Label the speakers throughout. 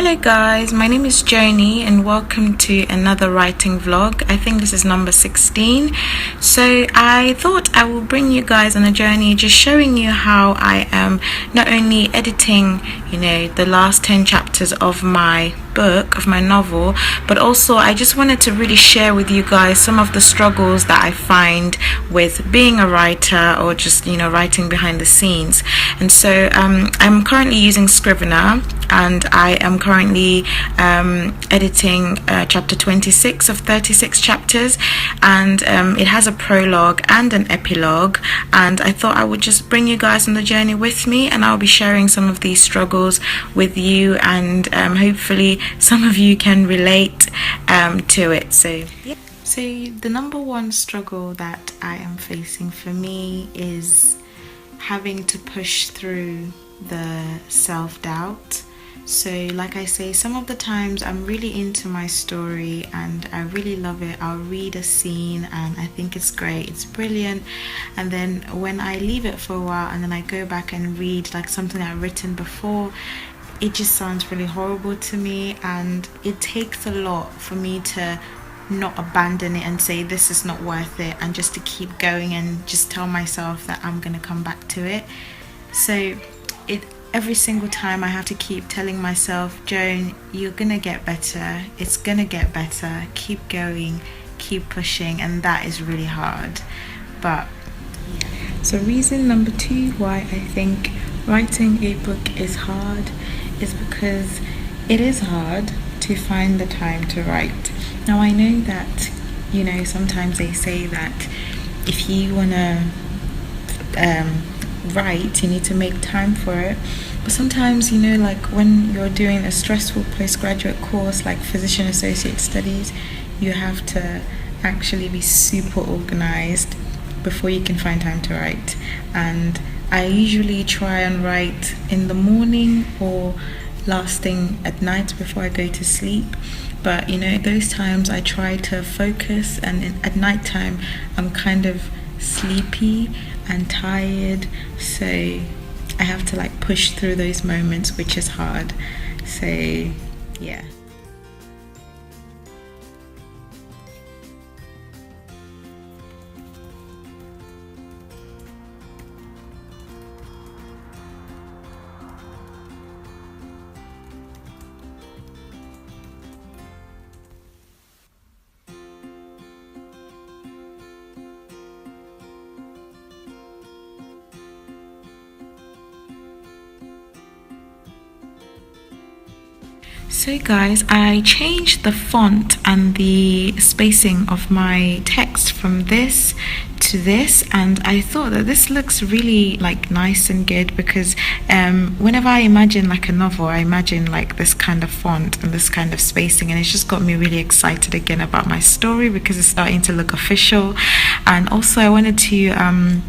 Speaker 1: Hello guys, my name is Joanny and welcome to another writing vlog. I think this is number 16. So I thought I will bring you guys on a journey just showing you how I am not only editing, the last 10 chapters of my book, of my novel, but also I just wanted to really share with you guys some of the struggles that I find with being a writer or just, writing behind the scenes. And so I'm currently using Scrivener and I am currently editing chapter 26 of 36 chapters, and it has a prologue and an epilogue, and I thought I would just bring you guys on the journey with me, and I'll be sharing some of these struggles with you, and hopefully some of you can relate to it. So the number one struggle that I am facing for me is having to push through the self-doubt. So like I say, some of the times I'm really into my story and I really love it. I'll read a scene and I think it's great, it's brilliant, and then when I leave it for a while and then I go back and read like something I've written before, it just sounds really horrible to me, and it takes a lot for me to not abandon it and say this is not worth it, and just to keep going and just tell myself that I'm gonna come back to it. So every single time I have to keep telling myself, Joan, you're gonna get better, it's gonna get better, keep going, keep pushing, and that is really hard. But yeah. So reason number 2 why I think writing a book is hard is because it is hard to find the time to write. Now I know that, sometimes they say that if you wanna write, you need to make time for it, but sometimes like when you're doing a stressful postgraduate course like physician associate studies, you have to actually be super organized before you can find time to write. And I usually try and write in the morning or last thing at night before I go to sleep, but those times I try to focus, and at night time I'm kind of sleepy and tired, so I have to push through those moments, which is hard. So yeah. So guys, I changed the font and the spacing of my text from this to this, and I thought that this looks really nice and good, because whenever I imagine a novel, I imagine this kind of font and this kind of spacing, and it's just got me really excited again about my story because it's starting to look official. And also I wanted to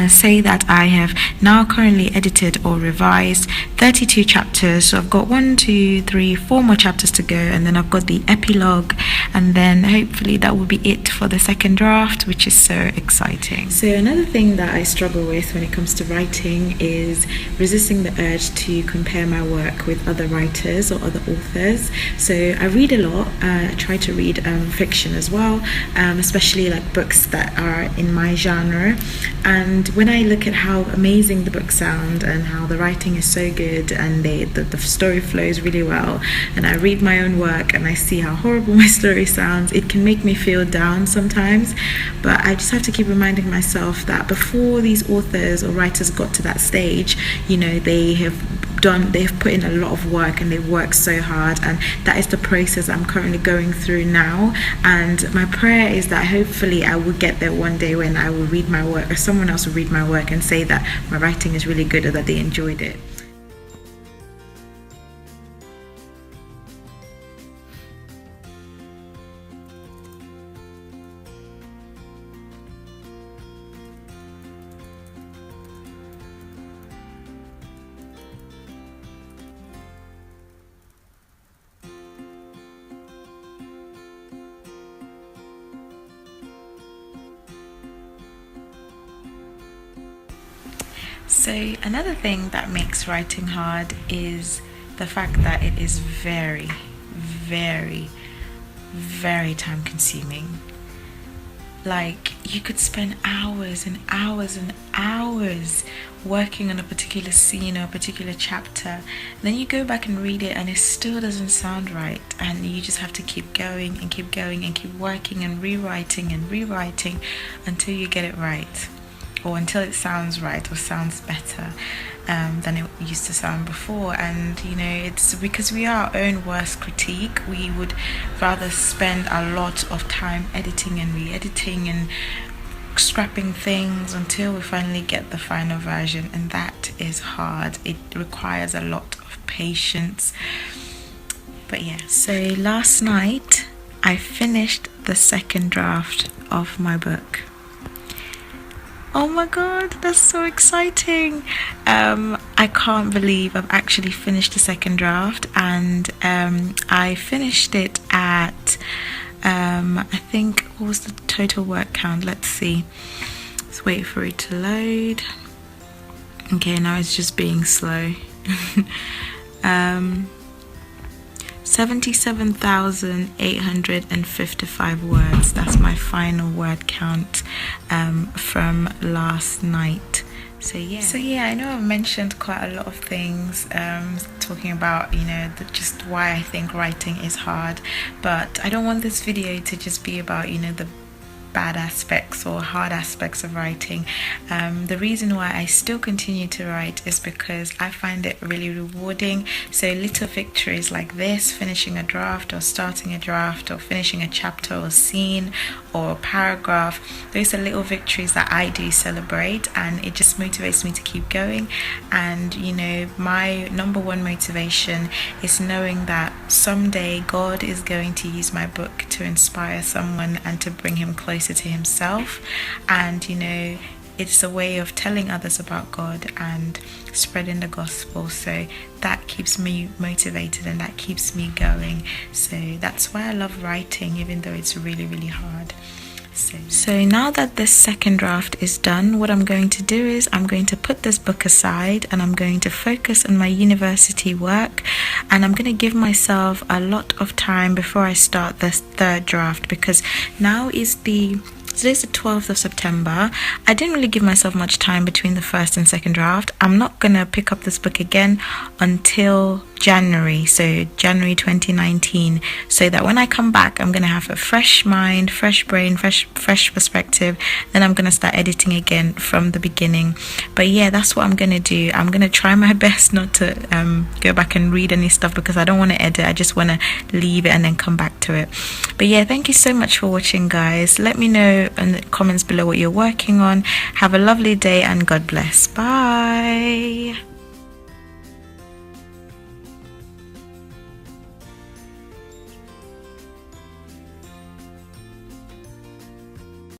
Speaker 1: say that I have now currently edited or revised 32 chapters. So I've got 4 more chapters to go, and then I've got the epilogue, and then hopefully that will be it for the second draft, which is so exciting. So another thing that I struggle with when it comes to writing is resisting the urge to compare my work with other writers or other authors. So I read a lot. I try to read fiction as well, especially books that are in my genre. And when I look at how amazing the books sound and how the writing is so good and the story flows really well, and I read my own work and I see how horrible my story sounds, it can make me feel down sometimes. But I just have to keep reminding myself that before these authors or writers got to that stage, they've put in a lot of work and they've worked so hard, and that is the process I'm currently going through now. And my prayer is that hopefully I will get there one day when I will read my work, or someone else will read my work and say that my writing is really good or that they enjoyed it. So another thing that makes writing hard is the fact that it is very, very, very time consuming. Like, you could spend hours and hours and hours working on a particular scene or a particular chapter. Then you go back and read it and it still doesn't sound right, and you just have to keep going and keep going and keep working and rewriting until you get it right, or until it sounds right or sounds better than it used to sound before. And you know, it's because we are our own worst critique. We would rather spend a lot of time editing and re-editing and scrapping things until we finally get the final version, and that is hard. It requires a lot of patience. But yeah, so last night I finished the second draft of my book. Oh my god, that's so exciting. I can't believe I've actually finished the second draft, and I finished it at I think, what was the total word count? Let's see. Let's wait for it to load. Okay, now it's just being slow. 77,855 words. That's my final word count from last night. So yeah, I know I've mentioned quite a lot of things, talking about, you know, just why I think writing is hard, but I don't want this video to just be about, you know, the bad aspects or hard aspects of writing. The reason why I still continue to write is because I find it really rewarding. So little victories like this, finishing a draft or starting a draft or finishing a chapter or scene or a paragraph, those are little victories that I do celebrate, and it just motivates me to keep going. And you know, my number one motivation is knowing that someday God is going to use my book to inspire someone and to bring him closer to himself. And you know, it's a way of telling others about God and spreading the gospel. So that keeps me motivated and that keeps me going. So that's why I love writing, even though it's really, really hard. So now that this second draft is done, what I'm going to do is I'm going to put this book aside and I'm going to focus on my university work, and I'm going to give myself a lot of time before I start this third draft, because now is today's the 12th of September. I didn't really give myself much time between the first and second draft. I'm not going to pick up this book again until January, so January 2019, so that when I come back I'm going to have a fresh mind, fresh brain, fresh perspective. Then I'm going to start editing again from the beginning. But yeah, that's what I'm going to do. I'm going to try my best not to go back and read any stuff, because I don't want to edit. I just want to leave it and then come back to it. But yeah, thank you so much for watching, guys. Let me know in the comments below what you're working on. Have a lovely day and God bless. Bye.